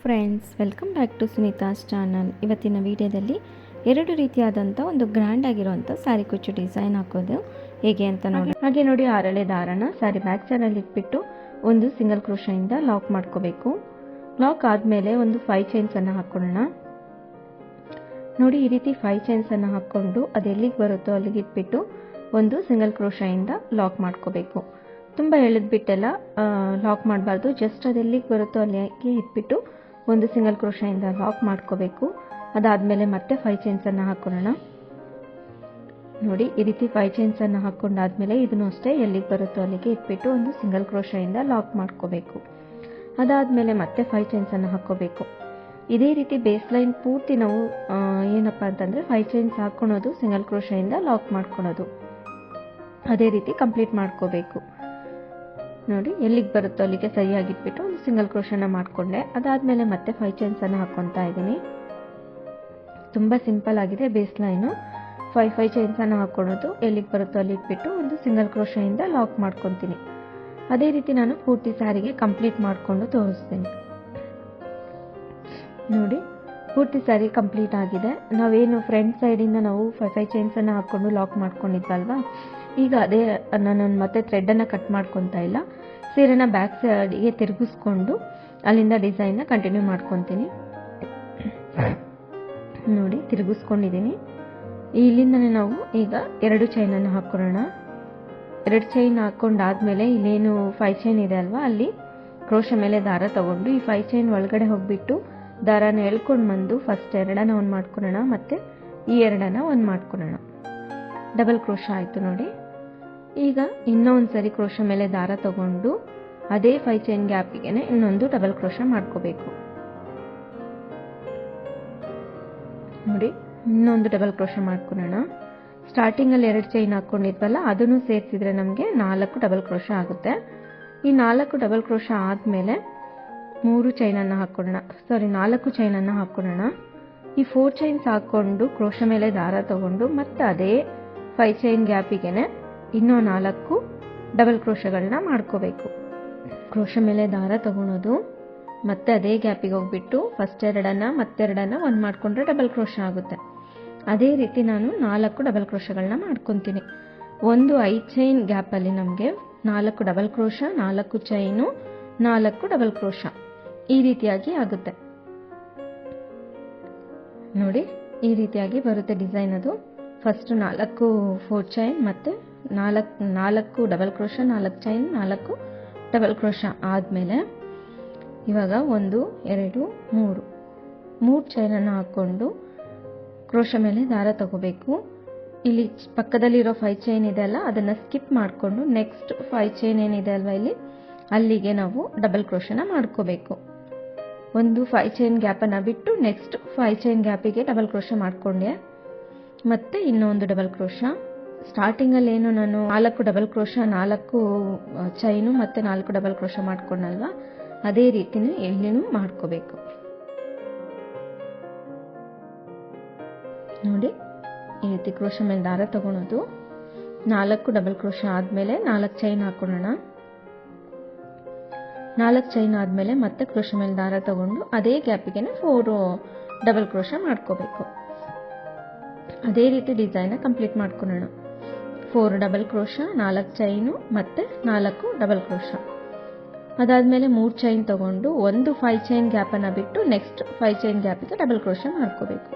Friends, welcome back to Sunita's channel. ಇವತ್ತಿನ ವಿಡಿಯೋದಲ್ಲಿ ಎರಡು ರೀತಿಯಾದಂಥ ಒಂದು ಗ್ರ್ಯಾಂಡ್ ಆಗಿರುವಂಥ ಸ್ಯಾರಿ ಕುಚ್ಚು ಡಿಸೈನ್ ಹಾಕೋದು ಹೇಗೆ ಅಂತ ನೋಡಿ. ಹಾಗೆ ನೋಡಿ, ಆರಳೆ ದಾರನ ಸ್ಯಾರಿ ಬ್ಯಾಕ್ ಸೈಡಲ್ಲಿ ಇಟ್ಬಿಟ್ಟು ಒಂದು ಸಿಂಗಲ್ ಕ್ರೋಶೆಯಿಂದ ಲಾಕ್ ಮಾಡ್ಕೋಬೇಕು. ಲಾಕ್ ಆದಮೇಲೆ ಒಂದು 5 ಚೈನ್ಸನ್ನು ಹಾಕೊಳ್ಳೋಣ. ನೋಡಿ, ಈ ರೀತಿ 5 ಚೈನ್ಸನ್ನು ಹಾಕ್ಕೊಂಡು ಅದು ಎಲ್ಲಿಗೆ ಬರುತ್ತೋ ಅಲ್ಲಿಗೆ ಇಟ್ಬಿಟ್ಟು ಒಂದು ಸಿಂಗಲ್ ಕ್ರೋಶೆಯಿಂದ ಲಾಕ್ ಮಾಡ್ಕೋಬೇಕು. ತುಂಬ ಎಳೆದ್ಬಿಟ್ಟೆಲ್ಲ ಲಾಕ್ ಮಾಡಬಾರ್ದು. ಜಸ್ಟ್ ಅದು ಎಲ್ಲಿಗೆ ಬರುತ್ತೋ ಅಲ್ಲಿಗೆ ಇಟ್ಬಿಟ್ಟು ಒಂದು ಸಿಂಗಲ್ ಕ್ರೋಶೆಯಿಂದ ಲಾಕ್ ಮಾಡ್ಕೋಬೇಕು. ಅದಾದಮೇಲೆ ಮತ್ತೆ 5 ಚೈನ್ಸನ್ನು ಹಾಕೊಳ್ಳೋಣ. ನೋಡಿ, ಈ ರೀತಿ 5 ಚೈನ್ಸನ್ನು ಹಾಕ್ಕೊಂಡಾದ್ಮೇಲೆ ಇದನ್ನು ಅಷ್ಟೇ ಎಲ್ಲಿಗೆ ಬರುತ್ತೋ ಅಲ್ಲಿಗೆ ಇಟ್ಬಿಟ್ಟು ಒಂದು ಸಿಂಗಲ್ ಕ್ರೋಶೆಯಿಂದ ಲಾಕ್ ಮಾಡ್ಕೋಬೇಕು. ಅದಾದಮೇಲೆ ಮತ್ತೆ 5 ಚೈನ್ಸನ್ನು ಹಾಕ್ಕೋಬೇಕು. ಇದೇ ರೀತಿ ಬೇಸ್ ಲೈನ್ ಪೂರ್ತಿ ನಾವು ಏನಪ್ಪ ಅಂತಂದರೆ 5 ಚೈನ್ಸ್ ಹಾಕ್ಕೊಳೋದು, ಸಿಂಗಲ್ ಕ್ರೋಶೆಯಿಂದ ಲಾಕ್ ಮಾಡ್ಕೊಳೋದು, ಅದೇ ರೀತಿ ಕಂಪ್ಲೀಟ್ ಮಾಡ್ಕೋಬೇಕು. ನೋಡಿ, ಎಲ್ಲಿಗೆ ಬರುತ್ತೋ ಅಲ್ಲಿಗೆ ಸರಿಯಾಗಿಟ್ಬಿಟ್ಟು ಒಂದು ಸಿಂಗಲ್ ಕ್ರೋಶನ ಮಾಡಿಕೊಂಡೆ. ಅದಾದಮೇಲೆ ಮತ್ತೆ 5 ಚೈನ್ಸನ್ನು ಹಾಕ್ಕೊತಾ ಇದ್ದೀನಿ. ತುಂಬ ಸಿಂಪಲ್ ಆಗಿದೆ ಬೇಸ್ ಲೈನು. 5 ಚೈನ್ಸನ್ನು ಹಾಕ್ಕೊಳೋದು, ಎಲ್ಲಿಗೆ ಬರುತ್ತೋ ಅಲ್ಲಿ ಇಟ್ಬಿಟ್ಟು ಒಂದು ಸಿಂಗಲ್ ಕ್ರೋಶೆಯಿಂದ ಲಾಕ್ ಮಾಡ್ಕೊತೀನಿ. ಅದೇ ರೀತಿ ನಾನು ಪೂರ್ತಿ ಸ್ಯಾರಿಗೆ ಕಂಪ್ಲೀಟ್ ಮಾಡಿಕೊಂಡು ತೋರಿಸ್ತೀನಿ. ನೋಡಿ, ಪೂರ್ತಿ ಸ್ಯಾರಿ ಕಂಪ್ಲೀಟ್ ಆಗಿದೆ. ನಾವೇನು ಫ್ರಂಟ್ ಸೈಡಿಂದ ನಾವು 5 ಚೈನ್ಸನ್ನು ಹಾಕ್ಕೊಂಡು ಲಾಕ್ ಮಾಡ್ಕೊಂಡಿದ್ವಲ್ವಾ, ಈಗ ಅದೇ ನಾನು ಮತ್ತೆ ಥ್ರೆಡನ್ನು ಕಟ್ ಮಾಡ್ಕೊತಾ ಇಲ್ಲ, ಸೀರೆನ ಬ್ಯಾಕ್ ಸೈಡಿಗೆ ತಿರುಗಿಸ್ಕೊಂಡು ಅಲ್ಲಿಂದ ಡಿಸೈನ್ನ ಕಂಟಿನ್ಯೂ ಮಾಡ್ಕೊತೀನಿ. ನೋಡಿ, ತಿರುಗಿಸ್ಕೊಂಡಿದ್ದೀನಿ. ಇಲ್ಲಿಂದನೇ ನಾವು ಈಗ 2 ಚೈನನ್ನು ಹಾಕ್ಕೊಳ್ಳೋಣ. 2 ಚೈನ್ ಹಾಕ್ಕೊಂಡಾದ್ಮೇಲೆ ಇಲ್ಲೇನು 5 ಚೈನ್ ಇದೆ ಅಲ್ವಾ, ಅಲ್ಲಿ ಕ್ರೋಶೆ ಮೇಲೆ ದಾರ ತಗೊಂಡು ಈ 5 ಚೈನ್ ಒಳಗಡೆ ಹೋಗ್ಬಿಟ್ಟು ದಾರಾನ ಎಳ್ಕೊಂಡು ಬಂದು ಫಸ್ಟ್ 2 ಒಂದು ಮಾಡ್ಕೊಳ್ಳೋಣ, ಮತ್ತೆ ಈ 2 ಒಂದು ಮಾಡ್ಕೊಳ್ಳೋಣ. ಡಬಲ್ ಕ್ರೋಶ ಆಯಿತು. ನೋಡಿ, ಈಗ ಇನ್ನೊಂದು ಸರಿ ಕ್ರೋಶ ಮೇಲೆ ದಾರ ತಗೊಂಡು ಅದೇ 5 ಚೈನ್ ಗ್ಯಾಪಿಗೆ ಇನ್ನೊಂದು ಡಬಲ್ ಕ್ರೋಶ ಮಾಡ್ಕೋಬೇಕು. ನೋಡಿ, ಇನ್ನೊಂದು ಡಬಲ್ ಕ್ರೋಶ ಮಾಡ್ಕೊಳ್ಳೋಣ. ಸ್ಟಾರ್ಟಿಂಗಲ್ಲಿ 2 ಚೈನ್ ಹಾಕ್ಕೊಂಡಿದ್ವಲ್ಲ, ಅದನ್ನು ಸೇರಿಸಿದ್ರೆ ನಮಗೆ 4 ಡಬಲ್ ಕ್ರೋಶ ಆಗುತ್ತೆ. ಈ 4 ಡಬಲ್ ಕ್ರೋಶ ಆದಮೇಲೆ 3 ಚೈನನ್ನು ಹಾಕ್ಕೊಳ್ಳೋಣ, 4 ಚೈನನ್ನು ಹಾಕ್ಕೊಳ್ಳೋಣ. ಈ 4 ಚೈನ್ಸ್ ಹಾಕ್ಕೊಂಡು ಕ್ರೋಶ ಮೇಲೆ ದಾರ ತಗೊಂಡು ಮತ್ತೆ ಅದೇ 5 ಚೈನ್ ಗ್ಯಾಪಿಗೆ ಇನ್ನೂ 4 ಡಬಲ್ ಕ್ರೋಶಗಳನ್ನ ಮಾಡ್ಕೋಬೇಕು. ಕ್ರೋಶ ಮೇಲೆ ದಾರ ತಗೊಳೋದು, ಮತ್ತೆ ಅದೇ ಗ್ಯಾಪಿಗೆ ಹೋಗ್ಬಿಟ್ಟು ಫಸ್ಟ್ 2 ಮತ್ತೆ 2 ಒಂದು ಮಾಡಿಕೊಂಡ್ರೆ ಡಬಲ್ ಕ್ರೋಶ ಆಗುತ್ತೆ. ಅದೇ ರೀತಿ ನಾನು 4 ಡಬಲ್ ಕ್ರೋಶಗಳನ್ನ ಮಾಡ್ಕೊತೀನಿ. ಒಂದು 5 ಚೈನ್ ಗ್ಯಾಪಲ್ಲಿ ನಮಗೆ 4 double crochet, 4 chain, 4 double crochet ಈ ರೀತಿಯಾಗಿ ಆಗುತ್ತೆ. ನೋಡಿ, ಈ ರೀತಿಯಾಗಿ ಬರುತ್ತೆ ಡಿಸೈನ್. ಅದು ಫಸ್ಟ್ 4 ಚೈನ್ ಮತ್ತೆ 4 double crochet, 4 chain, 4 double crochet ಆದಮೇಲೆ ಇವಾಗ 1 2 3 ಚೈನನ್ನು ಹಾಕ್ಕೊಂಡು ಕ್ರೋಶ ಮೇಲೆ ದಾರ ತಗೋಬೇಕು. ಇಲ್ಲಿ ಪಕ್ಕದಲ್ಲಿರೋ 5 ಚೈನ್ ಇದೆ ಅಲ್ಲ, ಅದನ್ನು ಸ್ಕಿಪ್ ಮಾಡಿಕೊಂಡು ನೆಕ್ಸ್ಟ್ 5 ಚೈನ್ ಏನಿದೆ ಅಲ್ವಾ ಇಲ್ಲಿ, ಅಲ್ಲಿಗೆ ನಾವು ಡಬಲ್ ಕ್ರೋಶನ ಮಾಡ್ಕೋಬೇಕು. ಒಂದು 5 ಚೈನ್ ಗ್ಯಾಪನ್ನು ಬಿಟ್ಟು ನೆಕ್ಸ್ಟ್ 5 ಚೈನ್ ಗ್ಯಾಪಿಗೆ ಡಬಲ್ ಕ್ರೋಶ ಮಾಡಿಕೊಂಡೆ, ಮತ್ತೆ ಇನ್ನೊಂದು ಡಬಲ್ ಕ್ರೋಶ. ಸ್ಟಾರ್ಟಿಂಗಲ್ಲಿ ಏನು ನಾನು 4 ಡಬಲ್ ಕ್ರೋಶ, 4 ಚೈನು ಮತ್ತೆ 4 ಡಬಲ್ ಕ್ರೋಶ ಮಾಡ್ಕೊಂಡಲ್ವಾ, ಅದೇ ರೀತಿನೇ ಎಲ್ಲಿನೂ ಮಾಡ್ಕೋಬೇಕು. ನೋಡಿ, ಈ ರೀತಿ ಕ್ರೋಶ ಮೇಲೆ ದಾರ ತಗೊಳೋದು, 4 ಡಬಲ್ ಕ್ರೋಶ ಆದಮೇಲೆ 4 ಚೈನ್ ಹಾಕೊಳ್ಳೋಣ. 4 ಚೈನ್ ಆದಮೇಲೆ ಮತ್ತೆ ಕ್ರೋಶ ಮೇಲೆ ದಾರ ತಗೊಂಡು ಅದೇ ಗ್ಯಾಪಿಗೆ 4 ಡಬಲ್ ಕ್ರೋಶ ಮಾಡ್ಕೋಬೇಕು. ಅದೇ ರೀತಿ ಡಿಸೈನ್ನ ಕಂಪ್ಲೀಟ್ ಮಾಡ್ಕೊಳ್ಳೋಣ. 4 ಡಬಲ್ ಕ್ರೋಶ, 4 ಚೈನು ಮತ್ತೆ 4 ಡಬಲ್ ಕ್ರೋಶ. ಅದಾದಮೇಲೆ 3 ಚೈನ್ ತಗೊಂಡು ಒಂದು 5 ಚೈನ್ ಗ್ಯಾಪನ್ನು ಬಿಟ್ಟು ನೆಕ್ಸ್ಟ್ 5 ಚೈನ್ ಗ್ಯಾಪಿಗೆ ಡಬಲ್ ಕ್ರೋಶ ಮಾಡ್ಕೋಬೇಕು.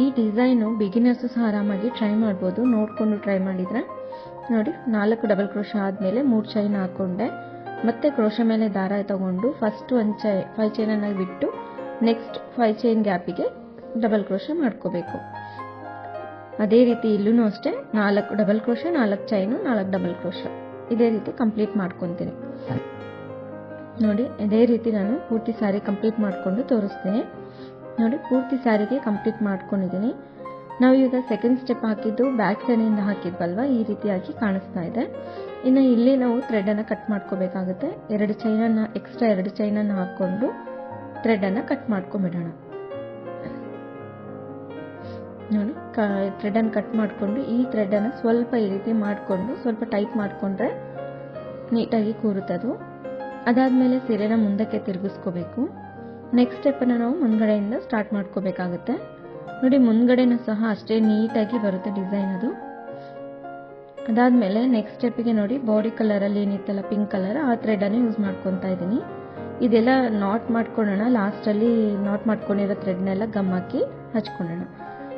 ಈ ಡಿಸೈನು ಬಿಗಿನರ್ಸು ಸಹ ಆರಾಮಾಗಿ ಟ್ರೈ ಮಾಡ್ಬೋದು, ನೋಡಿಕೊಂಡು ಟ್ರೈ ಮಾಡಿದರೆ. ನೋಡಿ, 4 ಡಬಲ್ ಕ್ರೋಶ ಆದಮೇಲೆ 3 ಚೈನ್ ಹಾಕ್ಕೊಂಡೆ, ಮತ್ತೆ ಕ್ರೋಶ ಮೇಲೆ ದಾರ ತಗೊಂಡು ಫಸ್ಟ್ 5 ಚೈನನ್ನು ಬಿಟ್ಟು ನೆಕ್ಸ್ಟ್ 5 ಚೈನ್ ಗ್ಯಾಪಿಗೆ ಡಬಲ್ ಕ್ರೋಶ ಮಾಡ್ಕೋಬೇಕು. ಅದೇ ರೀತಿ ಇಲ್ಲೂ ಅಷ್ಟೇ 4 double crochet, 4 chain, 4 double crochet ಇದೇ ರೀತಿ ಕಂಪ್ಲೀಟ್ ಮಾಡ್ಕೊತೀನಿ. ನೋಡಿ, ಇದೇ ರೀತಿ ನಾನು ಪೂರ್ತಿ ಸ್ಯಾರಿ ಕಂಪ್ಲೀಟ್ ಮಾಡಿಕೊಂಡು ತೋರಿಸ್ತೀನಿ. ನೋಡಿ, ಪೂರ್ತಿ ಸ್ಯಾರಿಗೆ ಕಂಪ್ಲೀಟ್ ಮಾಡ್ಕೊಂಡಿದ್ದೀನಿ. ನಾವು ಈಗ ಸೆಕೆಂಡ್ ಸ್ಟೆಪ್ ಹಾಕಿದ್ದು ಬ್ಯಾಕ್ ಸೈಡಿಂದ ಹಾಕಿದ್ವಲ್ವ, ಈ ರೀತಿಯಾಗಿ ಕಾಣಿಸ್ತಾ ಇದೆ. ಇನ್ನು ಇಲ್ಲಿ ನಾವು ಥ್ರೆಡನ್ನು ಕಟ್ ಮಾಡ್ಕೋಬೇಕಾಗುತ್ತೆ. 2 ಚೈನನ್ನು ಎಕ್ಸ್ಟ್ರಾ 2 ಚೈನನ್ನು ಹಾಕ್ಕೊಂಡು ಥ್ರೆಡನ್ನು ಕಟ್ ಮಾಡ್ಕೊಂಬಿಡೋಣ. ನೋಡಿ, ಥ್ರೆಡನ್ನು ಕಟ್ ಮಾಡಿಕೊಂಡು ಈ ಥ್ರೆಡನ್ನು ಸ್ವಲ್ಪ ಈ ರೀತಿ ಮಾಡಿಕೊಂಡು ಸ್ವಲ್ಪ ಟೈಟ್ ಮಾಡಿಕೊಂಡ್ರೆ ನೀಟಾಗಿ ಕೂರುತ್ತದು. ಅದಾದಮೇಲೆ ಸೀರೆನ ಮುಂದಕ್ಕೆ ತಿರುಗಿಸ್ಕೋಬೇಕು. ನೆಕ್ಸ್ಟ್ ಸ್ಟೆಪ್ಪನ್ನು ನಾವು ಮುಂದ್ಗಡೆಯಿಂದ ಸ್ಟಾರ್ಟ್ ಮಾಡ್ಕೋಬೇಕಾಗುತ್ತೆ. ನೋಡಿ ಮುಂದ್ಗಡೆನೂ ಸಹ ಅಷ್ಟೇ ನೀಟಾಗಿ ಬರುತ್ತೆ ಡಿಸೈನ್ ಅದು. ಅದಾದಮೇಲೆ ನೆಕ್ಸ್ಟ್ ಸ್ಟೆಪ್ಪಿಗೆ ನೋಡಿ ಬಾಡಿ ಕಲರಲ್ಲಿ ಏನಿತ್ತಲ್ಲ ಪಿಂಕ್ ಕಲರ್, ಆ ಥ್ರೆಡನ್ನು ಯೂಸ್ ಮಾಡ್ಕೊತಾ ಇದ್ದೀನಿ. ಇದೆಲ್ಲ ನಾಟ್ ಮಾಡ್ಕೊಳ್ಳೋಣ. ಲಾಸ್ಟಲ್ಲಿ ನಾಟ್ ಮಾಡ್ಕೊಂಡಿರೋ ಥ್ರೆಡ್ನೆಲ್ಲ ಗಮ್ ಹಾಕಿ ಹಚ್ಕೊಳ್ಳೋಣ.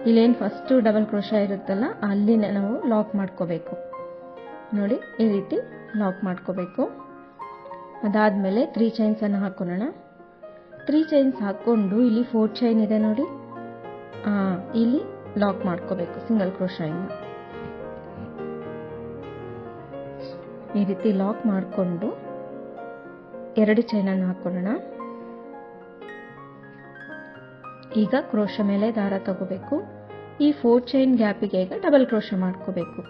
ಇಲ್ಲೇನು ಫಸ್ಟು ಡಬಲ್ ಕ್ರೋಶಾ ಇರುತ್ತಲ್ಲ ಅಲ್ಲಿನೇ ನಾವು ಲಾಕ್ ಮಾಡ್ಕೋಬೇಕು. ನೋಡಿ ಈ ರೀತಿ ಲಾಕ್ ಮಾಡ್ಕೋಬೇಕು. ಅದಾದಮೇಲೆ 3 ಚೈನ್ಸನ್ನು ಹಾಕೊಳ್ಳೋಣ. 3 ಚೈನ್ಸ್ ಹಾಕ್ಕೊಂಡು ಇಲ್ಲಿ 4 ಚೈನ್ ಇದೆ ನೋಡಿ, ಇಲ್ಲಿ ಲಾಕ್ ಮಾಡ್ಕೋಬೇಕು ಸಿಂಗಲ್ ಕ್ರೋಶಾಯಿಂದ. ಈ ರೀತಿ ಲಾಕ್ ಮಾಡಿಕೊಂಡು 2 ಚೈನನ್ನು ಹಾಕೊಳ್ಳೋಣ. ಈಗ ಕ್ರೋಶ ಮೇಲೆ ದಾರ ತಗೋಬೇಕು. ಈ 4 ಚೈನ್ ಗ್ಯಾಪಿಗೆ ಈಗ ಡಬಲ್ ಕ್ರೋಶ ಮಾಡ್ಕೋಬೇಕು.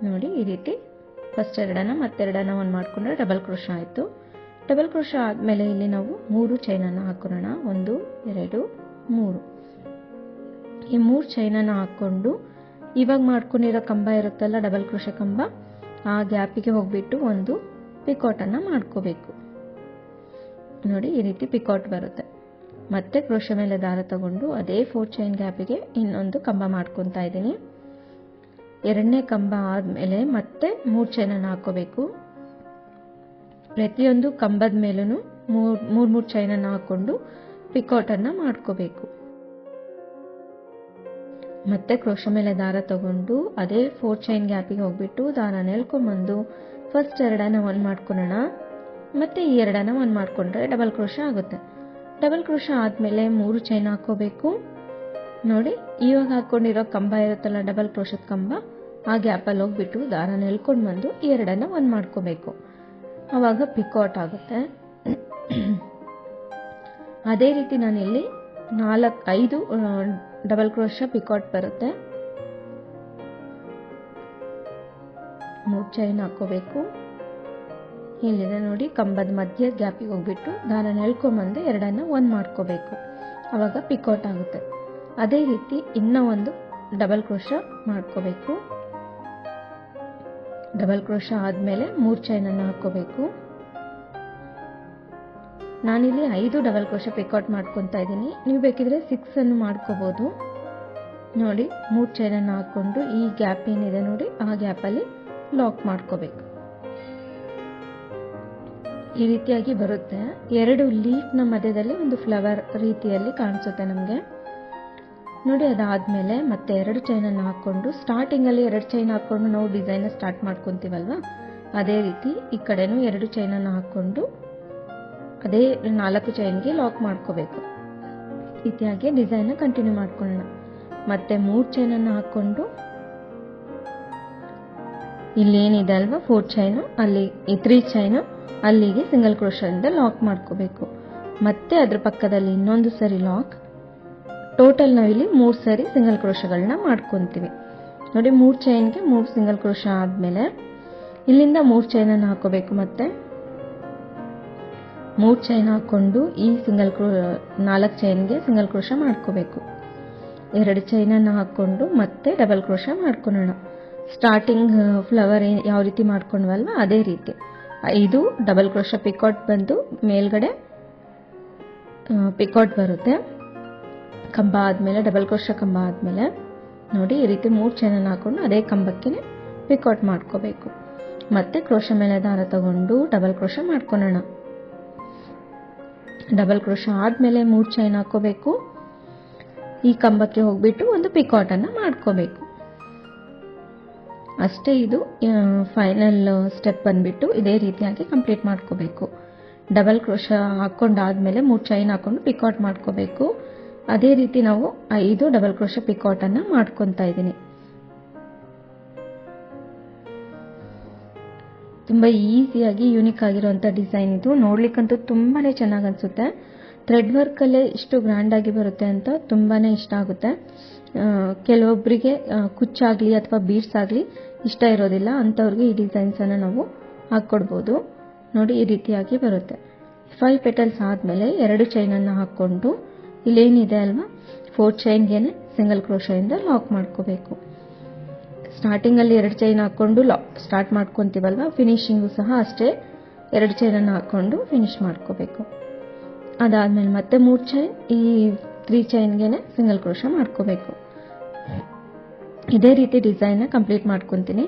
ನೋಡಿ ಈ ರೀತಿ ಫಸ್ಟ್ 2 ಮತ್ತೆ 2 ಒಂದು ಮಾಡಿಕೊಂಡ್ರೆ ಡಬಲ್ ಕ್ರೋಶ ಆಯಿತು. ಡಬಲ್ ಕ್ರೋಶ ಆದಮೇಲೆ ಇಲ್ಲಿ ನಾವು 3 ಚೈನನ್ನು ಹಾಕೊಳ್ಳೋಣ. 1 2 3. ಈ 3 ಚೈನನ್ನು ಹಾಕ್ಕೊಂಡು ಇವಾಗ ಮಾಡ್ಕೊಂಡಿರೋ ಕಂಬ ಇರುತ್ತಲ್ಲ ಡಬಲ್ ಕ್ರೋಶ ಕಂಬ, ಆ ಗ್ಯಾಪಿಗೆ ಹೋಗ್ಬಿಟ್ಟು ಒಂದು ಪಿಕಾಟನ್ನು ಮಾಡ್ಕೋಬೇಕು. ನೋಡಿ ಈ ರೀತಿ ಪಿಕಾಟ್ ಬರುತ್ತೆ. ಮತ್ತೆ ಕ್ರೋಶ ಮೇಲೆ ದಾರ ತಗೊಂಡು ಅದೇ 4 ಚೈನ್ ಗ್ಯಾಪಿಗೆ ಇನ್ನೊಂದು ಕಂಬ ಮಾಡ್ಕೊತಾ ಇದ್ದೀನಿ. 2ನೇ ಕಂಬ ಆದಮೇಲೆ ಮತ್ತೆ 3 ಚೈನನ್ನು ಹಾಕೋಬೇಕು. ಪ್ರತಿಯೊಂದು ಕಂಬದ ಮೇಲೂ 3 ಚೈನನ್ನು ಹಾಕೊಂಡು ಪಿಕಾಟನ್ನು ಮಾಡ್ಕೋಬೇಕು. ಮತ್ತೆ ಕ್ರೋಶ ಮೇಲೆ ದಾರ ತಗೊಂಡು ಅದೇ 4 ಚೈನ್ ಗ್ಯಾಪಿಗೆ ಹೋಗ್ಬಿಟ್ಟು ದಾರನ ಎಳ್ಕೊಂಡ್ಬಂದು ಫಸ್ಟ್ 2 ಒಂದು ಮಾಡ್ಕೊಳ್ಳೋಣ. ಮತ್ತೆ ಈ 2 ಒಂದು ಮಾಡಿಕೊಂಡ್ರೆ ಡಬಲ್ ಕ್ರೋಶ ಆಗುತ್ತೆ. ಡಬಲ್ ಕ್ರೋಶ ಆದಮೇಲೆ 3 ಚೈನ್ ಹಾಕೋಬೇಕು. ನೋಡಿ ಇವಾಗ ಹಾಕೊಂಡಿರೋ ಕಂಬ ಇರುತ್ತಲ್ಲ ಡಬಲ್ ಕ್ರೋಶದ ಕಂಬ, ಆ ಗ್ಯಾಪಲ್ಲಿ ಹೋಗ್ಬಿಟ್ಟು ದಾರನ ಎಳ್ಕೊಂಡು ಬಂದು ಈ 2 ಒಂದು ಮಾಡ್ಕೋಬೇಕು. ಆವಾಗ ಪಿಕಾಟ್ ಆಗುತ್ತೆ. ಅದೇ ರೀತಿ ನಾನಿಲ್ಲಿ 5 ಡಬಲ್ ಕ್ರೋಶ ಪಿಕಾಟ್ ಬರುತ್ತೆ. 3 ಚೈನ್ ಹಾಕೋಬೇಕು. ಇಲ್ಲಿದೆ ನೋಡಿ ಕಂಬದ ಮಧ್ಯ ಗ್ಯಾಪಿಗೆ ಹೋಗ್ಬಿಟ್ಟು ದಾರನ ಎಳ್ಕೊಂಬಂದು 2 ಒಂದು ಮಾಡ್ಕೋಬೇಕು. ಆವಾಗ ಪಿಕಾಟ್ ಆಗುತ್ತೆ. ಅದೇ ರೀತಿ ಇನ್ನೂ ಒಂದು ಡಬಲ್ ಕ್ರೋಶ ಮಾಡ್ಕೋಬೇಕು. ಡಬಲ್ ಕ್ರೋಶ ಆದಮೇಲೆ 3 ಚೈನನ್ನು ಹಾಕೋಬೇಕು. ನಾನಿಲ್ಲಿ 5 ಡಬಲ್ ಕ್ರೋಶ ಪಿಕಾಟ್ ಮಾಡ್ಕೊತಾ ಇದ್ದೀನಿ. ನೀವು ಬೇಕಿದ್ರೆ 6 ಅನ್ನು ಮಾಡ್ಕೋಬಹುದು. ನೋಡಿ 3 ಚೈನನ್ನು ಹಾಕೊಂಡು ಈ ಗ್ಯಾಪ್ ಏನಿದೆ ನೋಡಿ ಆ ಗ್ಯಾಪಲ್ಲಿ ಲಾಕ್ ಮಾಡ್ಕೋಬೇಕು. ಈ ರೀತಿಯಾಗಿ ಬರುತ್ತೆ. 2 ಲೀಫ್ನ ಮಧ್ಯದಲ್ಲಿ ಒಂದು ಫ್ಲವರ್ ರೀತಿಯಲ್ಲಿ ಕಾಣಿಸುತ್ತೆ ನಮಗೆ. ನೋಡಿ ಅದಾದಮೇಲೆ ಮತ್ತೆ 2 ಚೈನನ್ನು ಹಾಕ್ಕೊಂಡು ಸ್ಟಾರ್ಟಿಂಗಲ್ಲಿ 2 ಚೈನ್ ಹಾಕ್ಕೊಂಡು ನಾವು ಡಿಸೈನ್ನ ಸ್ಟಾರ್ಟ್ ಮಾಡ್ಕೊತೀವಲ್ವ, ಅದೇ ರೀತಿ ಈ ಕಡೆನೂ 2 ಚೈನನ್ನು ಹಾಕ್ಕೊಂಡು ಅದೇ 4 ಚೈನ್ಗೆ ಲಾಕ್ ಮಾಡ್ಕೋಬೇಕು. ಈ ರೀತಿಯಾಗಿ ಡಿಸೈನ್ನ ಕಂಟಿನ್ಯೂ ಮಾಡ್ಕೊಳ್ಳೋಣ. ಮತ್ತೆ 3 ಚೈನನ್ನು ಹಾಕ್ಕೊಂಡು ಇಲ್ಲೇನಿದೆ ಅಲ್ವಾ 4 ಚೈನು, ಅಲ್ಲಿ ಈ 3 ಚೈನು ಅಲ್ಲಿಗೆ ಸಿಂಗಲ್ ಕ್ರೋಶದಿಂದ ಲಾಕ್ ಮಾಡ್ಕೋಬೇಕು. ಮತ್ತೆ ಅದ್ರ ಪಕ್ಕದಲ್ಲಿ ಇನ್ನೊಂದು ಸರಿ ಲಾಕ್. ಟೋಟಲ್ ನಾವಿಲ್ಲಿ 3 ಸರಿ ಸಿಂಗಲ್ ಕ್ರೋಶಗಳನ್ನ ಮಾಡ್ಕೊತೀವಿ. ನೋಡಿ 3 ಚೈನ್ಗೆ 3 ಸಿಂಗಲ್ ಕ್ರೋಶ ಆದಮೇಲೆ ಇಲ್ಲಿಂದ 3 ಚೈನನ್ನು ಹಾಕೋಬೇಕು. ಮತ್ತೆ 3 ಚೈನ್ ಹಾಕ್ಕೊಂಡು ಈ 4 ಚೈನ್ಗೆ ಸಿಂಗಲ್ ಕ್ರೋಶ ಮಾಡ್ಕೋಬೇಕು. 2 ಚೈನನ್ನು ಹಾಕ್ಕೊಂಡು ಮತ್ತೆ ಡಬಲ್ ಕ್ರೋಶ ಮಾಡ್ಕೊಳ್ಳೋಣ. ಸ್ಟಾರ್ಟಿಂಗ್ ಫ್ಲವರ್ ಯಾವ ರೀತಿ ಮಾಡ್ಕೊಂಡ್ವಲ್ವ ಅದೇ ರೀತಿ 5 ಡಬಲ್ ಕ್ರೋಶ ಪಿಕಾಟ್ ಬಂದು ಮೇಲ್ಗಡೆ ಪಿಕಾಟ್ ಬರುತ್ತೆ. ಕಂಬ ಆದಮೇಲೆ ಡಬಲ್ ಕ್ರೋಶ ಕಂಬ ಆದಮೇಲೆ ನೋಡಿ ಈ ರೀತಿ 3 ಚೈನನ್ನು ಹಾಕೊಂಡು ಅದೇ ಕಂಬಕ್ಕೆ ಪಿಕಾಟ್ ಮಾಡ್ಕೋಬೇಕು. ಮತ್ತೆ ಕ್ರೋಶ ಮೇಲೆ ದಾರ ತಗೊಂಡು ಡಬಲ್ ಕ್ರೋಶ ಮಾಡ್ಕೊಳ್ಳೋಣ. ಡಬಲ್ ಕ್ರೋಶ ಆದಮೇಲೆ 3 ಚೈನ್ ಹಾಕೋಬೇಕು. ಈ ಕಂಬಕ್ಕೆ ಹೋಗ್ಬಿಟ್ಟು ಒಂದು ಪಿಕಾಟನ್ನು ಮಾಡ್ಕೋಬೇಕು. ಅಷ್ಟೇ, ಇದು ಫೈನಲ್ ಸ್ಟೆಪ್ ಬಂದ್ಬಿಟ್ಟು ಇದೇ ರೀತಿಯಾಗಿ ಕಂಪ್ಲೀಟ್ ಮಾಡ್ಕೋಬೇಕು. ಡಬಲ್ ಕ್ರೋಶ ಹಾಕೊಂಡಾದ್ಮೇಲೆ 3 ಚೈನ್ ಹಾಕೊಂಡು ಪಿಕಾಟ್ ಮಾಡ್ಕೋಬೇಕು. ಅದೇ ರೀತಿ ನಾವು 5 ಡಬಲ್ ಕ್ರೋಶ ಪಿಕಾಟನ್ನು ಮಾಡ್ಕೊತಾ ಇದ್ದೀನಿ. ತುಂಬ ಈಸಿಯಾಗಿ ಯೂನಿಕ್ ಆಗಿರುವಂಥ ಡಿಸೈನ್ ಇದು. ನೋಡ್ಲಿಕ್ಕಂತೂ ತುಂಬಾ ಚೆನ್ನಾಗಿ ಅನಿಸುತ್ತೆ. ಥ್ರೆಡ್ ವರ್ಕಲ್ಲೇ ಇಷ್ಟು ಗ್ರ್ಯಾಂಡಾಗಿ ಬರುತ್ತೆ ಅಂತ ತುಂಬಾ ಇಷ್ಟ ಆಗುತ್ತೆ. ಕೆಲವೊಬ್ಬರಿಗೆ ಕುಚ್ಚಾಗಲಿ ಅಥವಾ ಬೀಡ್ಸ್ ಆಗಲಿ ಇಷ್ಟ ಇರೋದಿಲ್ಲ, ಅಂಥವ್ರಿಗೆ ಈ ಡಿಸೈನ್ಸನ್ನು ನಾವು ಹಾಕ್ಕೊಡ್ಬೋದು. ನೋಡಿ ಈ ರೀತಿಯಾಗಿ ಬರುತ್ತೆ. 5 ಪೆಟಲ್ಸ್ ಆದಮೇಲೆ 2 ಚೈನನ್ನು ಹಾಕ್ಕೊಂಡು ಇಲ್ಲೇನಿದೆ ಅಲ್ವಾ 4 ಚೈನ್ಗೆ ಸಿಂಗಲ್ ಕ್ರೋಶದಿಂದ ಲಾಕ್ ಮಾಡ್ಕೋಬೇಕು. ಸ್ಟಾರ್ಟಿಂಗಲ್ಲಿ 2 ಚೈನ್ ಹಾಕ್ಕೊಂಡು ಸ್ಟಾರ್ಟ್ ಮಾಡ್ಕೊತೀವಲ್ವ, ಫಿನಿಶಿಂಗು ಸಹ ಅಷ್ಟೇ 2 ಚೈನನ್ನು ಹಾಕ್ಕೊಂಡು ಫಿನಿಶ್ ಮಾಡ್ಕೋಬೇಕು. ಅದಾದಮೇಲೆ ಮತ್ತೆ 3 ಚೈನ್, ಈ 3 ಚೈನ್ಗೆ ಸಿಂಗಲ್ ಕ್ರೋಶ ಮಾಡ್ಕೋಬೇಕು. ಇದೇ ರೀತಿ ಡಿಸೈನ್ನ ಕಂಪ್ಲೀಟ್ ಮಾಡ್ಕೊತೀನಿ.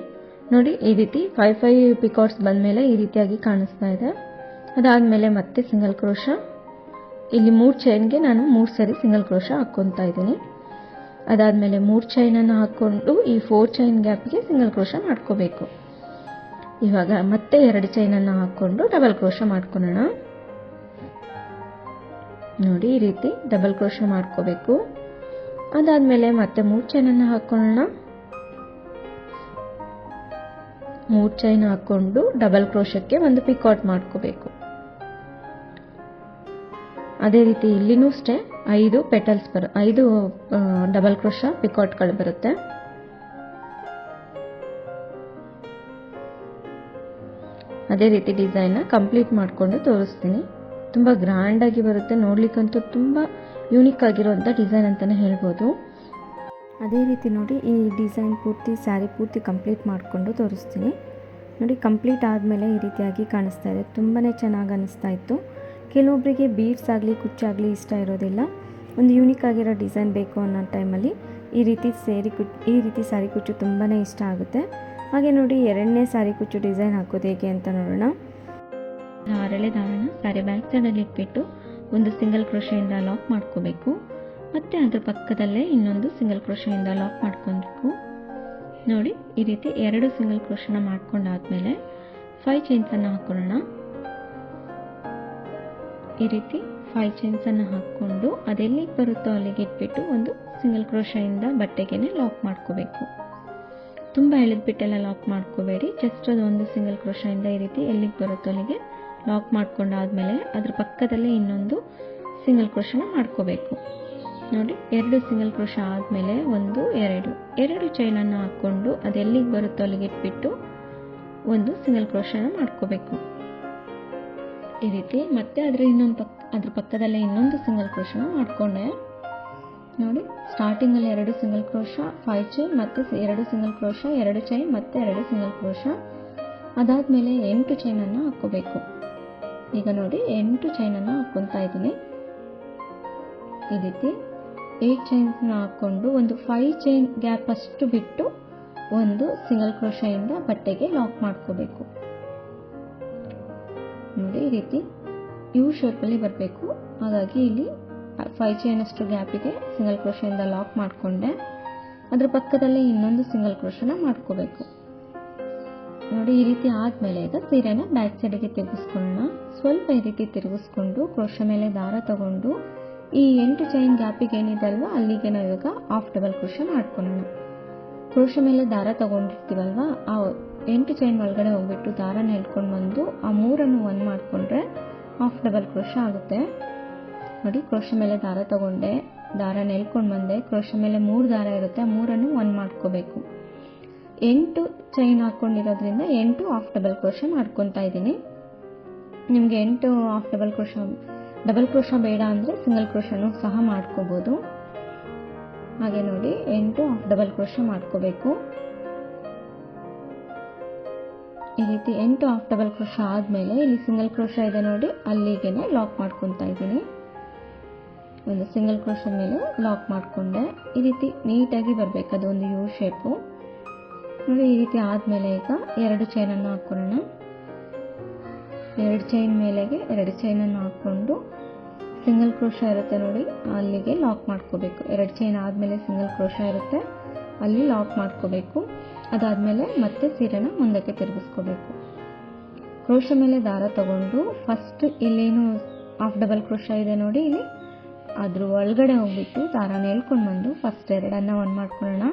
ನೋಡಿ ಈ ರೀತಿ 5 ಪಿಕಾಟ್ಸ್ ಬಂದಮೇಲೆ ಈ ರೀತಿಯಾಗಿ ಕಾಣಿಸ್ತಾ ಇದೆ. ಅದಾದಮೇಲೆ ಮತ್ತೆ ಸಿಂಗಲ್ ಕ್ರೋಶ, ಇಲ್ಲಿ 3 ಚೈನ್ಗೆ ನಾನು 3 ಸರಿ ಸಿಂಗಲ್ ಕ್ರೋಶ ಹಾಕ್ಕೊತಾ ಇದ್ದೀನಿ. ಅದಾದಮೇಲೆ 3 ಚೈನನ್ನು ಹಾಕ್ಕೊಂಡು ಈ 4 ಚೈನ್ ಗ್ಯಾಪ್ಗೆ ಸಿಂಗಲ್ ಕ್ರೋಶ ಮಾಡ್ಕೋಬೇಕು. ಇವಾಗ ಮತ್ತೆ 2 ಚೈನನ್ನು ಹಾಕ್ಕೊಂಡು ಡಬಲ್ ಕ್ರೋಶ ಮಾಡ್ಕೊಳ್ಳೋಣ. ನೋಡಿ ಈ ರೀತಿ ಡಬಲ್ ಕ್ರೋಶ ಮಾಡ್ಕೋಬೇಕು. ಅದಾದಮೇಲೆ ಮತ್ತೆ 3 ಚೈನನ್ನು ಹಾಕ್ಕೊಳ್ಳೋಣ. 3 ಚೈನ್ ಹಾಕ್ಕೊಂಡು ಡಬಲ್ ಕ್ರೋಶಕ್ಕೆ ಒಂದು ಪಿಕಾಟ್ ಮಾಡ್ಕೋಬೇಕು. ಅದೇ ರೀತಿ ಇಲ್ಲಿನೂ ಅಷ್ಟೇ 5 ಪೆಟಲ್ಸ್ 5 ಡಬಲ್ ಕ್ರೋಶ ಪಿಕಾಟ್ಗಳು ಬರುತ್ತೆ. ಅದೇ ರೀತಿ ಡಿಸೈನ್ನ ಕಂಪ್ಲೀಟ್ ಮಾಡಿಕೊಂಡು ತೋರಿಸ್ತೀನಿ. ತುಂಬ ಗ್ರ್ಯಾಂಡಾಗಿ ಬರುತ್ತೆ, ನೋಡ್ಲಿಕ್ಕಂತೂ ತುಂಬ ಯೂನಿಕ್ ಆಗಿರುವಂಥ ಡಿಸೈನ್ ಅಂತಲೇ ಹೇಳ್ಬೋದು. ಅದೇ ರೀತಿ ನೋಡಿ ಈ ಡಿಸೈನ್ ಪೂರ್ತಿ ಸ್ಯಾರಿ ಪೂರ್ತಿ ಕಂಪ್ಲೀಟ್ ಮಾಡಿಕೊಂಡು ತೋರಿಸ್ತೀನಿ. ನೋಡಿ ಕಂಪ್ಲೀಟ್ ಆದಮೇಲೆ ಈ ರೀತಿಯಾಗಿ ಕಾಣಿಸ್ತಾ ಇದೆ. ತುಂಬಾ ಚೆನ್ನಾಗಿ ಅನ್ನಿಸ್ತಾ ಇತ್ತು. ಕೆಲವೊಬ್ಬರಿಗೆ ಬೀಡ್ಸ್ ಆಗಲಿ ಕುಚ್ಚಾಗಲಿ ಇಷ್ಟ ಇರೋದಿಲ್ಲ, ಒಂದು ಯೂನಿಕ್ ಆಗಿರೋ ಡಿಸೈನ್ ಬೇಕು ಅನ್ನೋ ಟೈಮಲ್ಲಿ ಈ ರೀತಿ ಸ್ಯಾರಿ ಕುಚ್ಚು ತುಂಬಾ ಇಷ್ಟ ಆಗುತ್ತೆ. ಹಾಗೆ ನೋಡಿ 2ನೇ ಸ್ಯಾರಿ ಕುಚ್ಚು ಡಿಸೈನ್ ಹಾಕೋದು ಹೇಗೆ ಅಂತ ನೋಡೋಣ. ಹರಳೆ ದಾರನ ಸ್ಯಾರಿ ಬ್ಯಾಕ್ ಸೈಡಲ್ಲಿ ಇಟ್ಬಿಟ್ಟು ಒಂದು ಸಿಂಗಲ್ ಕ್ರೋಶೆಯಿಂದ ಲಾಕ್ ಮಾಡ್ಕೋಬೇಕು. ಮತ್ತು ಅದ್ರ ಪಕ್ಕದಲ್ಲೇ ಇನ್ನೊಂದು ಸಿಂಗಲ್ ಕ್ರೋಶೆಯಿಂದ ಲಾಕ್ ಮಾಡ್ಕೊಬೇಕು. ನೋಡಿ ಈ ರೀತಿ 2 ಸಿಂಗಲ್ ಕ್ರೋಶನ ಮಾಡ್ಕೊಂಡಾದ್ಮೇಲೆ 5 ಚೈನ್ಸನ್ನು ಹಾಕೊಳ್ಳೋಣ. ಈ ರೀತಿ 5 ಚೈನ್ಸನ್ನು ಹಾಕ್ಕೊಂಡು ಅದೆಲ್ಲಿಗೆ ಬರುತ್ತೋ ಅಲ್ಲಿಗೆ ಇಟ್ಬಿಟ್ಟು ಒಂದು ಸಿಂಗಲ್ ಕ್ರೋಶೆಯಿಂದ ಬಟ್ಟೆಗೆ ಲಾಕ್ ಮಾಡ್ಕೋಬೇಕು. ತುಂಬ ಎಳೆದ್ಬಿಟ್ಟೆಲ್ಲ ಲಾಕ್ ಮಾಡ್ಕೋಬೇಡಿ, ಜಸ್ಟ್ ಅದು ಒಂದು ಸಿಂಗಲ್ ಕ್ರೋಶೆಯಿಂದ ಈ ರೀತಿ ಎಲ್ಲಿಗೆ ಬರುತ್ತೋ ಅಲ್ಲಿಗೆ ಲಾಕ್ ಮಾಡ್ಕೊಂಡಾದ್ಮೇಲೆ ಅದ್ರ ಪಕ್ಕದಲ್ಲೇ ಇನ್ನೊಂದು ಸಿಂಗಲ್ ಕ್ರೋಶನ ಮಾಡ್ಕೋಬೇಕು. ನೋಡಿ 2 ಸಿಂಗಲ್ ಕ್ರೋಶ ಆದಮೇಲೆ 1 2 ಚೈನನ್ನು ಹಾಕ್ಕೊಂಡು ಅದೆಲ್ಲಿಗೆ ಬರುತ್ತೋ ಅಲ್ಲಿಗೆ ಇಟ್ಬಿಟ್ಟು ಒಂದು ಸಿಂಗಲ್ ಕ್ರೋಶನ ಮಾಡ್ಕೋಬೇಕು. ಈ ರೀತಿ ಮತ್ತೆ ಅದ್ರ ಪಕ್ಕದಲ್ಲೇ ಇನ್ನೊಂದು ಸಿಂಗಲ್ ಕ್ರೋಶನ ಮಾಡ್ಕೊಂಡೆ. ನೋಡಿ ಸ್ಟಾರ್ಟಿಂಗಲ್ಲಿ 2 ಸಿಂಗಲ್ ಕ್ರೋಶ, 5 ಚೈನ್, ಮತ್ತೆ 2 ಸಿಂಗಲ್ ಕ್ರೋಶ, 2 ಚೈನ್, ಮತ್ತೆ 2 ಸಿಂಗಲ್ ಕ್ರೋಶ. ಅದಾದಮೇಲೆ 8 ಚೈನನ್ನು ಹಾಕ್ಕೋಬೇಕು. ಈಗ ನೋಡಿ 8 ಚೈನನ್ನು ಹಾಕ್ಕೊತಾ ಇದ್ದೀನಿ. ಈ ರೀತಿ 8 ಚೈನ್ಸ್ನ ಹಾಕ್ಕೊಂಡು ಒಂದು 5 ಚೈನ್ ಗ್ಯಾಪ್ ಅಷ್ಟು ಬಿಟ್ಟು ಒಂದು ಸಿಂಗಲ್ ಕ್ರೋಶೆಯಿಂದ ಬಟ್ಟೆಗೆ ಲಾಕ್ ಮಾಡ್ಕೋಬೇಕು. ನೋಡಿ ಈ ರೀತಿ ಯು ಶೇಪಲ್ಲಿ ಬರಬೇಕು. ಹಾಗಾಗಿ ಇಲ್ಲಿ 5 ಚೈನ್ ಅಷ್ಟು ಗ್ಯಾಪಿಗೆ ಸಿಂಗಲ್ ಕ್ರೋಶೆಯಿಂದ ಲಾಕ್ ಮಾಡಿಕೊಂಡೆ. ಅದ್ರ ಪಕ್ಕದಲ್ಲೇ ಇನ್ನೊಂದು ಸಿಂಗಲ್ ಕ್ರೋಶನ ಮಾಡ್ಕೋಬೇಕು. ನೋಡಿ ಈ ರೀತಿ ಆದಮೇಲೆ ಈಗ ಸೀರೆನ ಬ್ಯಾಕ್ ಸೈಡಿಗೆ ತಿರುಗಿಸ್ಕೊಳ್ಳೋಣ. ಸ್ವಲ್ಪ ಈ ರೀತಿ ತಿರುಗಿಸ್ಕೊಂಡು ಕ್ರೋಶ ಮೇಲೆ ದಾರ ತಗೊಂಡು ಈ 8 ಚೈನ್ ಗ್ಯಾಪಿಗೆ ಏನಿದೆ ಅಲ್ವಾ ಅಲ್ಲಿಗೆ ನಾವು ಇವಾಗ ಹಾಫ್ ಡಬಲ್ ಕ್ರೋಶ ಮಾಡ್ಕೊಳ್ಳೋಣ. ಕ್ರೋಶ ಮೇಲೆ ದಾರ ತಗೊಂಡಿರ್ತೀವಲ್ವ, ಆ 8 ಚೈನ್ ಒಳಗಡೆ ಹೋಗ್ಬಿಟ್ಟು ದಾರನ ಎಳ್ಕೊಂಡು ಬಂದು ಆ 3ಅನ್ನು 1 ಮಾಡಿಕೊಂಡ್ರೆ ಹಾಫ್ ಡಬಲ್ ಕ್ರೋಶ ಆಗುತ್ತೆ. ನೋಡಿ ಕ್ರೋಶ ಮೇಲೆ ದಾರ ತಗೊಂಡೆ, ದಾರನ ಎಳ್ಕೊಂಡು ಬಂದೆ, ಕ್ರೋಶ ಮೇಲೆ 3 ದಾರ ಇರುತ್ತೆ, ಆ 3ಅನ್ನು 1 ಮಾಡ್ಕೋಬೇಕು. 8 ಚೈನ್ ಹಾಕ್ಕೊಂಡಿರೋದ್ರಿಂದ 8 ಹಾಫ್ ಡಬಲ್ ಕ್ರೋಶ ಮಾಡ್ಕೊತಾ ಇದ್ದೀನಿ. ನಿಮಗೆ 8 ಹಾಫ್ ಡಬಲ್ ಕ್ರೋಶ ಬೇಡ ಅಂದರೆ ಸಿಂಗಲ್ ಕ್ರೋಶನೂ ಸಹ ಮಾಡ್ಕೋಬೋದು. ಹಾಗೆ ನೋಡಿ 8 ಹಾಫ್ ಡಬಲ್ ಕ್ರೋಶ ಮಾಡ್ಕೋಬೇಕು. ಈ ರೀತಿ 8 ಹಾಫ್ ಡಬಲ್ ಕ್ರೋಶ ಆದಮೇಲೆ ಇಲ್ಲಿ ಸಿಂಗಲ್ ಕ್ರೋಶ ಇದೆ ನೋಡಿ, ಅಲ್ಲಿಗೆ ಲಾಕ್ ಮಾಡ್ಕೊತಾ ಇದ್ದೀನಿ. ಒಂದು ಸಿಂಗಲ್ ಕ್ರೋಶ ಮೇಲೆ ಲಾಕ್ ಮಾಡಿಕೊಂಡೆ. ಈ ರೀತಿ ನೀಟಾಗಿ ಬರಬೇಕು, ಅದೊಂದು ಯು ಶೇಪು. ನೋಡಿ ಈ ರೀತಿ ಆದಮೇಲೆ ಈಗ 2 ಚೈನನ್ನು ಹಾಕ್ಕೊಳ್ಳೋಣ. 2 ಚೈನ್ ಮೇಲೆಗೆ 2 ಚೈನನ್ನು ಹಾಕ್ಕೊಂಡು ಸಿಂಗಲ್ ಕ್ರೋಶ ಇರುತ್ತೆ ನೋಡಿ, ಅಲ್ಲಿಗೆ ಲಾಕ್ ಮಾಡ್ಕೋಬೇಕು. 2 ಚೈನ್ ಆದಮೇಲೆ ಸಿಂಗಲ್ ಕ್ರೋಶ ಇರುತ್ತೆ, ಅಲ್ಲಿ ಲಾಕ್ ಮಾಡ್ಕೋಬೇಕು. ಅದಾದಮೇಲೆ ಮತ್ತೆ ಸೀರೆನ ಮುಂದಕ್ಕೆ ತಿರುಗಿಸ್ಕೋಬೇಕು. ಕ್ರೋಶ ಮೇಲೆ ದಾರ ತಗೊಂಡು ಫಸ್ಟ್ ಇಲ್ಲೇನು ಹಾಫ್ ಡಬಲ್ ಕ್ರೋಶ ಇದೆ ನೋಡಿ, ಇಲ್ಲಿ ಅದ್ರ ಒಳಗಡೆ ಹೋಗ್ಬಿಟ್ಟು ದಾರನ ಎಳ್ಕೊಂಡು ಬಂದು ಫಸ್ಟ್ 2ಅನ್ನು 1 ಮಾಡ್ಕೊಳ್ಳೋಣ,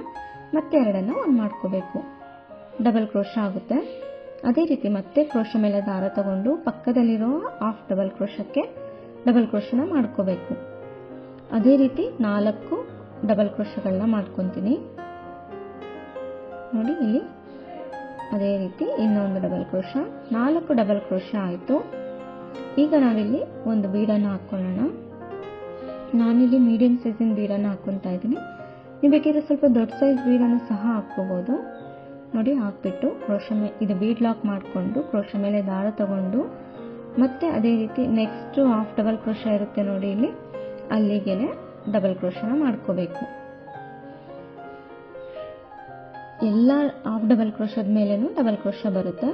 ಮತ್ತೆ 2ಅನ್ನು 1 ಮಾಡ್ಕೋಬೇಕು. ಡಬಲ್ ಕ್ರೋಶ ಆಗುತ್ತೆ. ಅದೇ ರೀತಿ ಮತ್ತೆ ಕ್ರೋಶ ಮೇಲೆ ದಾರ ತಗೊಂಡು ಪಕ್ಕದಲ್ಲಿರೋ ಹಾಫ್ ಡಬಲ್ ಕ್ರೋಶಕ್ಕೆ ಡಬಲ್ ಕ್ರೋಶನ ಮಾಡ್ಕೋಬೇಕು. ಅದೇ ರೀತಿ 4 ಡಬಲ್ ಕ್ರೋಶಗಳನ್ನ ಮಾಡ್ಕೊತೀನಿ. ನೋಡಿ ಇಲ್ಲಿ ಅದೇ ರೀತಿ ಇನ್ನೊಂದು ಡಬಲ್ ಕ್ರೋಶ, 4 ಡಬಲ್ ಕ್ರೋಶ ಆಯಿತು. ಈಗ ನಾವಿಲ್ಲಿ ಒಂದು ಬೀಡನ್ನು ಹಾಕ್ಕೊಳ್ಳೋಣ. ನಾನಿಲ್ಲಿ ಮೀಡಿಯಂ ಸೈಜಿನ ಬೀಡನ್ನು ಹಾಕ್ಕೊತಾ ಇದ್ದೀನಿ. ನೀವು ಬೇಕಿದ್ರೆ ಸ್ವಲ್ಪ ದೊಡ್ಡ ಸೈಜ್ ಬೀಡನ್ನು ಸಹ ಹಾಕ್ಕೋಬೋದು. ನೋಡಿ ಹಾಕ್ಬಿಟ್ಟು ಇದು ಬೀಡ್ ಲಾಕ್ ಮಾಡಿಕೊಂಡು ಕ್ರೋಶೆ ಮೇಲೆ ದಾರ ತಗೊಂಡು ಮತ್ತೆ ಅದೇ ರೀತಿ ನೆಕ್ಸ್ಟ್ ಹಾಫ್ ಡಬಲ್ ಕ್ರೋಶ ಇರುತ್ತೆ ನೋಡಿ, ಇಲ್ಲಿ ಅಲ್ಲಿಗೆನೆ ಡಬಲ್ ಕ್ರೋಶನ ಮಾಡ್ಕೋಬೇಕು. ಎಲ್ಲ ಹಾಫ್ ಡಬಲ್ ಕ್ರೋಶದ ಮೇಲೇನು ಡಬಲ್ ಕ್ರೋಶ ಬರುತ್ತೆ.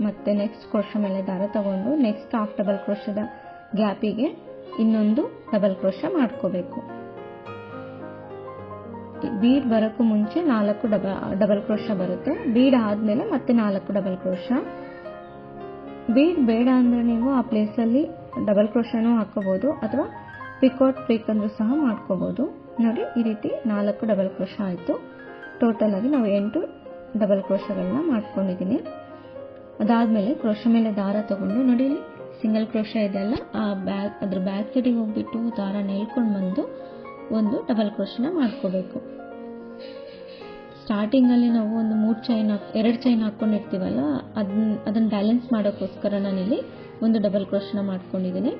ಮತ್ತೆ ನೆಕ್ಸ್ಟ್ ಕ್ರೋಶ ಮೇಲೆ ದಾರ ತಗೊಂಡು ನೆಕ್ಸ್ಟ್ ಹಾಫ್ ಡಬಲ್ ಕ್ರೋಶದ ಗ್ಯಾಪಿಗೆ ಇನ್ನೊಂದು ಡಬಲ್ ಕ್ರೋಶ ಮಾಡ್ಕೋಬೇಕು. ಬೀಡ್ ಬರೋಕ್ಕೂ ಮುಂಚೆ 4 ಡಬಲ್ ಕ್ರೋಶ ಬರುತ್ತೆ. ಬೀಡ್ ಆದ್ಮೇಲೆ ಮತ್ತೆ 4 ಡಬಲ್ ಕ್ರೋಶ. ಬೀಡ್ ಬೇಡ ಅಂದ್ರೆ ನೀವು ಆ ಪ್ಲೇಸಲ್ಲಿ ಡಬಲ್ ಕ್ರೋಶನೂ ಹಾಕೋಬಹುದು ಅಥವಾ ಪಿಕಾಟ್ ಪ್ರೀಕ್ ಅಂದ್ರೂ ಸಹ ಮಾಡ್ಕೋಬಹುದು. ನೋಡಿ ಈ ರೀತಿ 4 ಡಬಲ್ ಕ್ರೋಶ ಆಯಿತು. ಟೋಟಲ್ ಆಗಿ ನಾವು 8 ಡಬಲ್ ಕ್ರೋಶಗಳನ್ನ ಮಾಡ್ಕೊಂಡಿದ್ದೀನಿ. ಅದಾದ್ಮೇಲೆ ಕ್ರೋಶ ಮೇಲೆ ದಾರ ತಗೊಂಡು ನೋಡಿ ಇಲ್ಲಿ ಸಿಂಗಲ್ ಕ್ರೋಶ ಇದೆಯಲ್ಲ, ಅದ್ರ ಬ್ಯಾಕ್ ಸೈಡಿಗೆ ಹೋಗ್ಬಿಟ್ಟು ದಾರ ಎಳ್ಕೊಂಡು ಬಂದು ಒಂದು ಡಬಲ್ ಕ್ರೋಶನ ಮಾಡ್ಕೋಬೇಕು. ಸ್ಟಾರ್ಟಿಂಗಲ್ಲಿ ನಾವು ಒಂದು 2 ಚೈನ್ ಹಾಕ್ಕೊಂಡಿರ್ತೀವಲ್ಲ, ಅದನ್ನ ಬ್ಯಾಲೆನ್ಸ್ ಮಾಡೋಕ್ಕೋಸ್ಕರ ನಾನಿಲ್ಲಿ ಒಂದು ಡಬಲ್ ಕ್ರೋಶನ ಮಾಡ್ಕೊಂಡಿದ್ದೀನಿ.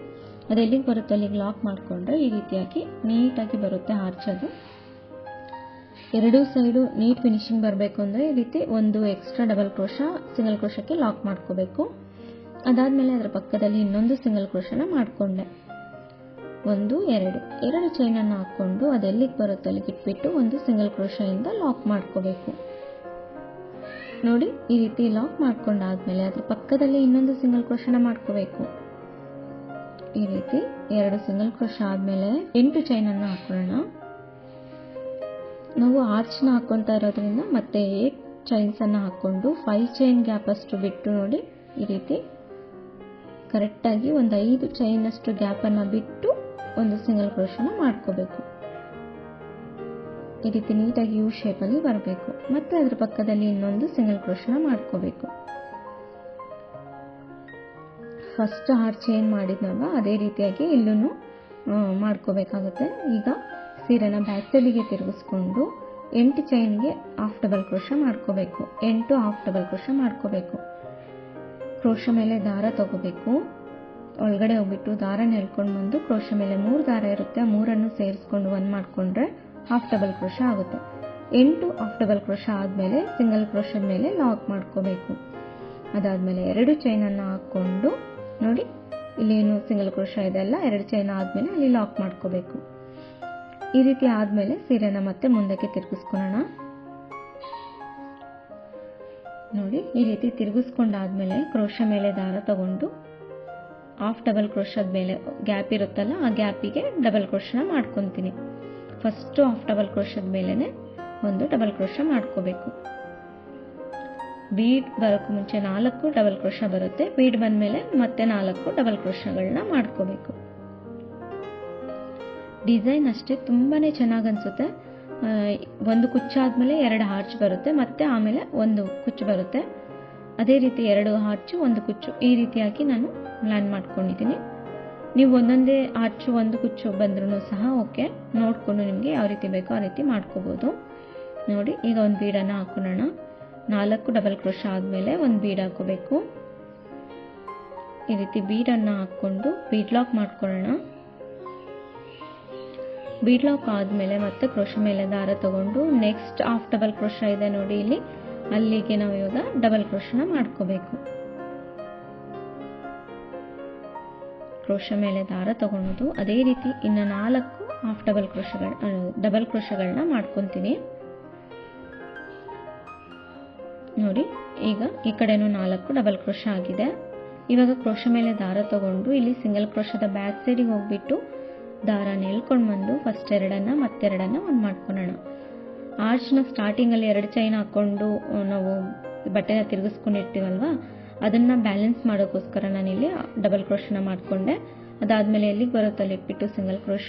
ಅದು ಎಲ್ಲಿಗೆ ಬರುತ್ತೆ ಅಲ್ಲಿಗೆ ಲಾಕ್ ಮಾಡಿಕೊಂಡ್ರೆ ಈ ರೀತಿಯಾಗಿ ನೀಟಾಗಿ ಬರುತ್ತೆ ಆರ್ಚ್. ಅದು ಎರಡೂ ಸೈಡು ನೀಟ್ ಫಿನಿಶಿಂಗ್ ಬರಬೇಕು ಅಂದರೆ ಈ ರೀತಿ ಒಂದು ಎಕ್ಸ್ಟ್ರಾ ಡಬಲ್ ಕ್ರೋಶ ಸಿಂಗಲ್ ಕ್ರೋಶಕ್ಕೆ ಲಾಕ್ ಮಾಡ್ಕೋಬೇಕು. ಅದಾದಮೇಲೆ ಅದರ ಪಕ್ಕದಲ್ಲಿ ಇನ್ನೊಂದು ಸಿಂಗಲ್ ಕ್ರೋಶನ ಮಾಡಿಕೊಂಡೆ. 1 2 ಚೈನನ್ನು ಹಾಕ್ಕೊಂಡು ಅದೆಲ್ಲಿಗೆ ಬರುತ್ತೆ ಅಲ್ಲಿಗೆ ಇಟ್ಬಿಟ್ಟು ಒಂದು ಸಿಂಗಲ್ ಕ್ರೋಶದಿಂದ ಲಾಕ್ ಮಾಡ್ಕೋಬೇಕು. ನೋಡಿ ಈ ರೀತಿ ಲಾಕ್ ಮಾಡ್ಕೊಂಡಾದ್ಮೇಲೆ ಅದ್ರ ಪಕ್ಕದಲ್ಲಿ ಇನ್ನೊಂದು ಸಿಂಗಲ್ ಕ್ರೋಶನ ಮಾಡ್ಕೋಬೇಕು. ಈ ರೀತಿ 2 ಸಿಂಗಲ್ ಕ್ರೋಶ ಆದಮೇಲೆ 8 ಚೈನನ್ನು ಹಾಕೊಳ್ಳೋಣ. ನಾವು ಆರ್ಚ್ನ ಹಾಕ್ಕೊತಾ ಇರೋದ್ರಿಂದ ಮತ್ತೆ 8 ಚೈನ್ಸನ್ನು ಹಾಕ್ಕೊಂಡು 5 ಚೈನ್ ಗ್ಯಾಪ್ ಅಷ್ಟು ಬಿಟ್ಟು ನೋಡಿ ಈ ರೀತಿ ಕರೆಕ್ಟಾಗಿ ಒಂದು 5 ಚೈನ್ ಅಷ್ಟು ಗ್ಯಾಪನ್ನು ಬಿಟ್ಟು ಒಂದು ಸಿಂಗಲ್ ಕ್ರೋಶನ ಮಾಡ್ಕೋಬೇಕು. ಈ ರೀತಿ ನೀಟಾಗಿ ಯು ಶೇಪಲ್ಲಿ ಬರಬೇಕು. ಮತ್ತೆ ಅದ್ರ ಪಕ್ಕದಲ್ಲಿ ಇನ್ನೊಂದು ಸಿಂಗಲ್ ಕ್ರೋಶನ ಮಾಡ್ಕೋಬೇಕು. ಫಸ್ಟ್ ಆರ್ಚ್ ಏನು ಮಾಡಿದ್ನಲ್ವ ಅದೇ ರೀತಿಯಾಗಿ ಇಲ್ಲೂ ಮಾಡ್ಕೋಬೇಕಾಗುತ್ತೆ. ಈಗ ಸೀರೆನ ಬ್ಯಾಕ್ ಸೈಡಿಗೆ ತಿರುಗಿಸ್ಕೊಂಡು 8 ಚೈನ್ಗೆ ಹಾಫ್ ಡಬಲ್ ಕ್ರೋಶ ಮಾಡ್ಕೋಬೇಕು. 8 ಹಾಫ್ ಡಬಲ್ ಕ್ರೋಶ ಮಾಡ್ಕೋಬೇಕು. ಕ್ರೋಶ ಮೇಲೆ ದಾರ ತಗೋಬೇಕು. ಒಳಗಡೆ ಹೋಗ್ಬಿಟ್ಟು ದಾರನ ಎಳ್ಕೊಂಡು ಬಂದು ಕ್ರೋಶ ಮೇಲೆ 3 ದಾರ ಇರುತ್ತೆ, 3ಅನ್ನು ಸೇರಿಸ್ಕೊಂಡು 1 ಮಾಡಿಕೊಂಡ್ರೆ ಹಾಫ್ ಡಬಲ್ ಕ್ರೋಶ ಆಗುತ್ತೆ. 8 ಹಾಫ್ ಡಬಲ್ ಕ್ರೋಶ ಆದಮೇಲೆ ಸಿಂಗಲ್ ಕ್ರೋಶದ ಮೇಲೆ ಲಾಕ್ ಮಾಡ್ಕೋಬೇಕು. ಅದಾದಮೇಲೆ 2 ಚೈನನ್ನು ಹಾಕ್ಕೊಂಡು ನೋಡಿ ಇಲ್ಲೇನು ಸಿಂಗಲ್ ಕ್ರೋಶ ಇದೆ ಅಲ್ಲ, 2 ಚೈನ್ ಆದಮೇಲೆ ಅಲ್ಲಿ ಲಾಕ್ ಮಾಡ್ಕೋಬೇಕು. ಈ ರೀತಿ ಆದಮೇಲೆ ಸೀರೆನ ಮತ್ತೆ ಮುಂದಕ್ಕೆ ತಿರುಗಿಸ್ಕೊಳ್ಳೋಣ. ನೋಡಿ ಈ ರೀತಿ ತಿರುಗಿಸ್ಕೊಂಡಾದ್ಮೇಲೆ ಕ್ರೋಶ ಮೇಲೆ ದಾರ ತಗೊಂಡು ಹಾಫ್ ಡಬಲ್ ಕ್ರೋಶದ ಮೇಲೆ ಗ್ಯಾಪ್ ಇರುತ್ತಲ್ಲ ಆ ಗ್ಯಾಪಿಗೆ ಡಬಲ್ ಕ್ರೋಶನ ಮಾಡ್ಕೊತೀನಿ. ಫಸ್ಟ್ ಹಾಫ್ ಡಬಲ್ ಕ್ರೋಶದ ಮೇಲೆನೆ ಒಂದು ಡಬಲ್ ಕ್ರೋಶ ಮಾಡ್ಕೋಬೇಕು. ಬೀಡ್ ಬರೋಕ್ಕೂ ಮುಂಚೆ 4 ಡಬಲ್ ಕ್ರೋಶ ಬರುತ್ತೆ. ಬೀಡ್ ಬಂದಮೇಲೆ ಮತ್ತೆ 4 ಡಬಲ್ ಕ್ರೋಶಗಳನ್ನ ಮಾಡ್ಕೋಬೇಕು. ಡಿಸೈನ್ ಅಷ್ಟೇ ತುಂಬಾನೇ ಚೆನ್ನಾಗಿ ಅನ್ಸುತ್ತೆ. ಒಂದು ಕುಚ್ಚಾದ್ಮೇಲೆ 2 ಆರ್ಚ್ ಬರುತ್ತೆ, ಮತ್ತೆ ಆಮೇಲೆ ಒಂದು ಕುಚ್ಚು ಬರುತ್ತೆ. ಅದೇ ರೀತಿ 2 ಆರ್ಚ್ 1 ಕುಚ್ಚು ಈ ರೀತಿಯಾಗಿ ನಾನು ಪ್ಲಾನ್ ಮಾಡ್ಕೊಂಡಿದ್ದೀನಿ. ನೀವು ಒಂದೊಂದೇ ಆರ್ಚು 1 ಕುಚ್ಚು ಬಂದ್ರೂ ಸಹ ಓಕೆ, ನೋಡಿಕೊಂಡು ನಿಮಗೆ ಯಾವ ರೀತಿ ಬೇಕೋ ಆ ರೀತಿ ಮಾಡ್ಕೋಬೋದು. ನೋಡಿ ಈಗ ಒಂದು ಬೀಡನ್ನು ಹಾಕೊಳ್ಳೋಣ. 4 ಡಬಲ್ ಕ್ರೋಶ ಆದಮೇಲೆ ಒಂದು ಬೀಡ್ ಹಾಕೋಬೇಕು. ಈ ರೀತಿ ಬೀಡನ್ನು ಹಾಕ್ಕೊಂಡು ಬೀಡ್ ಲಾಕ್ ಮಾಡ್ಕೊಳ್ಳೋಣ. ಬೀಡ್ ಲಾಕ್ ಆದಮೇಲೆ ಮತ್ತೆ ಕ್ರೋಶ ಮೇಲೆ ದಾರ ತಗೊಂಡು ನೆಕ್ಸ್ಟ್ ಹಾಫ್ ಡಬಲ್ ಕ್ರೋಶ ಇದೆ ನೋಡಿ ಇಲ್ಲಿ, ಅಲ್ಲಿಗೆ ನಾವು ಇವಾಗ ಡಬಲ್ ಕ್ರೋಶನ ಮಾಡ್ಕೋಬೇಕು. ಕ್ರೋಶ ಮೇಲೆ ದಾರ ತಗೊಳೋದು. ಅದೇ ರೀತಿ ಇನ್ನು 4 ಹಾಫ್ ಡಬಲ್ ಕ್ರೋಶಗಳನ್ನ ಮಾಡ್ಕೊತೀನಿ. ನೋಡಿ ಈಗ ಈ ಕಡೆನೂ 4 ಡಬಲ್ ಕ್ರೋಶ ಆಗಿದೆ. ಇವಾಗ ಕ್ರೋಶ ಮೇಲೆ ದಾರ ತಗೊಂಡು ಇಲ್ಲಿ ಸಿಂಗಲ್ ಕ್ರೋಶದ ಬ್ಯಾಕ್ ಸೈಡಿಗೆ ಹೋಗ್ಬಿಟ್ಟು ದಾರನ ಎಳ್ಕೊಂಡು ಬಂದು ಫಸ್ಟ್ 2 ಮತ್ತೆ 2 ಒಂದು ಮಾಡ್ಕೊಳ್ಳೋಣ. ಆರ್ಚ್ನ ಸ್ಟಾರ್ಟಿಂಗಲ್ಲಿ 2 ಚೈನ್ ಹಾಕ್ಕೊಂಡು ನಾವು ಬಟ್ಟೆನ ತಿರುಗಿಸ್ಕೊಂಡಿರ್ತೀವಲ್ವಾ, ಅದನ್ನು ಬ್ಯಾಲೆನ್ಸ್ ಮಾಡೋಕ್ಕೋಸ್ಕರ ನಾನಿಲ್ಲಿ ಡಬಲ್ ಕ್ರೋಶನ ಮಾಡಿಕೊಂಡೆ. ಅದಾದಮೇಲೆ ಎಲ್ಲಿಗೆ ಬರುತ್ತೆ ಅಲ್ಲಿ ಇಟ್ಬಿಟ್ಟು ಸಿಂಗಲ್ ಕ್ರೋಶ,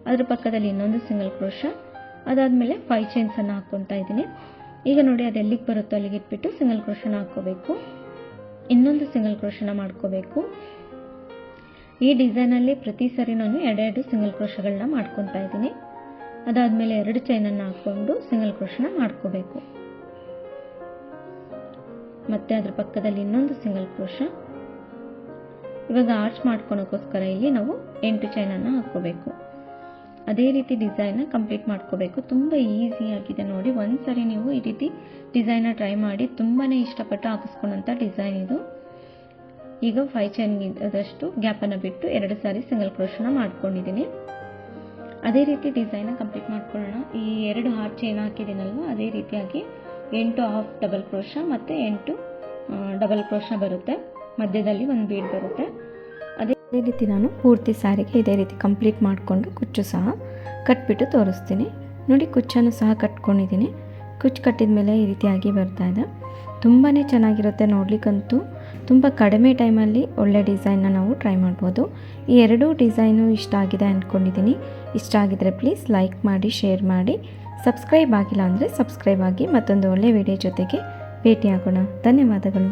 ಅದ್ರ ಪಕ್ಕದಲ್ಲಿ ಇನ್ನೊಂದು ಸಿಂಗಲ್ ಕ್ರೋಶ, ಅದಾದಮೇಲೆ 5 ಚೈನ್ಸನ್ನು ಹಾಕ್ಕೊತಾ ಇದ್ದೀನಿ. ಈಗ ನೋಡಿ ಅದು ಎಲ್ಲಿಗೆ ಬರುತ್ತೋ ಅಲ್ಲಿಗೆ ಇಟ್ಬಿಟ್ಟು ಸಿಂಗಲ್ ಕ್ರೋಶನ ಹಾಕ್ಕೋಬೇಕು. ಇನ್ನೊಂದು ಸಿಂಗಲ್ ಕ್ರೋಶನ ಮಾಡ್ಕೋಬೇಕು. ಈ ಡಿಸೈನಲ್ಲಿ ಪ್ರತಿ ಸರಿ ನಾನು 2 ಸಿಂಗಲ್ ಕ್ರೋಶಗಳನ್ನ ಮಾಡ್ಕೊತಾ ಇದ್ದೀನಿ. ಅದಾದಮೇಲೆ 2 ಚೈನನ್ನು ಹಾಕ್ಕೊಂಡು ಸಿಂಗಲ್ ಕ್ರೋಶನ ಮಾಡ್ಕೋಬೇಕು. ಮತ್ತೆ ಅದ್ರ ಪಕ್ಕದಲ್ಲಿ ಇನ್ನೊಂದು ಸಿಂಗಲ್ ಕ್ರೋಶ. ಇವಾಗ ಆರ್ಚ್ ಮಾಡ್ಕೊಳಕ್ಕೋಸ್ಕರ ಇಲ್ಲಿ ನಾವು 8 ಚೈನನ್ನು ಹಾಕ್ಕೋಬೇಕು. ಅದೇ ರೀತಿ ಡಿಸೈನ್ನ ಕಂಪ್ಲೀಟ್ ಮಾಡ್ಕೋಬೇಕು. ತುಂಬ ಈಸಿಯಾಗಿದೆ ನೋಡಿ. ಒಂದು ಸರಿ ನೀವು ಈ ರೀತಿ ಡಿಸೈನ್ನ ಟ್ರೈ ಮಾಡಿ, ತುಂಬಾ ಇಷ್ಟಪಟ್ಟು ಹಾಕಿಸ್ಕೊಂಡಂಥ ಡಿಸೈನ್ ಇದು. ಈಗ 5 ಚೈನ್ ಆದಷ್ಟು ಗ್ಯಾಪನ್ನು ಬಿಟ್ಟು 2 ಸಾರಿ ಸಿಂಗಲ್ ಕ್ರೋಶನ ಮಾಡ್ಕೊಂಡಿದ್ದೀನಿ. ಅದೇ ರೀತಿ ಡಿಸೈನ್ನ ಕಂಪ್ಲೀಟ್ ಮಾಡ್ಕೊಳ್ಳೋಣ. ಈ 2 ಹಾಫ್ ಚೈನ್ ಹಾಕಿದ್ದೀನಲ್ವ, ಅದೇ ರೀತಿಯಾಗಿ 8 ಹಾಫ್ ಡಬಲ್ ಕ್ರೋಶ ಮತ್ತು 8 ಡಬಲ್ ಕ್ರೋಶ ಬರುತ್ತೆ. ಮಧ್ಯದಲ್ಲಿ ಒಂದು ಬೀಡ್ ಬರುತ್ತೆ. ಅದೇ ರೀತಿ ನಾನು ಪೂರ್ತಿ ಸ್ಯಾರಿಗೆ ಇದೇ ರೀತಿ ಕಂಪ್ಲೀಟ್ ಮಾಡಿಕೊಂಡು ಕುಚ್ಚು ಸಹ ಕಟ್ಬಿಟ್ಟು ತೋರಿಸ್ತೀನಿ. ನೋಡಿ, ಕುಚ್ಚನ್ನು ಸಹ ಕಟ್ಕೊಂಡಿದ್ದೀನಿ. ಕುಚ್ಚು ಕಟ್ಟಿದ ಮೇಲೆ ಈ ರೀತಿಯಾಗಿ ಬರ್ತಾ ಇದೆ. ತುಂಬಾ ಚೆನ್ನಾಗಿರುತ್ತೆ ನೋಡಲಿಕ್ಕಂತೂ. ತುಂಬ ಕಡಿಮೆ ಟೈಮಲ್ಲಿ ಒಳ್ಳೆ ಡಿಸೈನ್ನ ನಾವು ಟ್ರೈ ಮಾಡ್ಬೋದು. ಈ 2 ಡಿಸೈನು ಇಷ್ಟ ಆಗಿದೆ ಅಂದ್ಕೊಂಡಿದ್ದೀನಿ. ಇಷ್ಟ ಆಗಿದರೆ ಪ್ಲೀಸ್ ಲೈಕ್ ಮಾಡಿ, ಶೇರ್ ಮಾಡಿ. ಸಬ್ಸ್ಕ್ರೈಬ್ ಆಗಿಲ್ಲ ಅಂದರೆ ಸಬ್ಸ್ಕ್ರೈಬ್ ಆಗಿ. ಮತ್ತೊಂದು ಒಳ್ಳೆಯ ವಿಡಿಯೋ ಜೊತೆಗೆ ಭೇಟಿಯಾಗೋಣ. ಧನ್ಯವಾದಗಳು.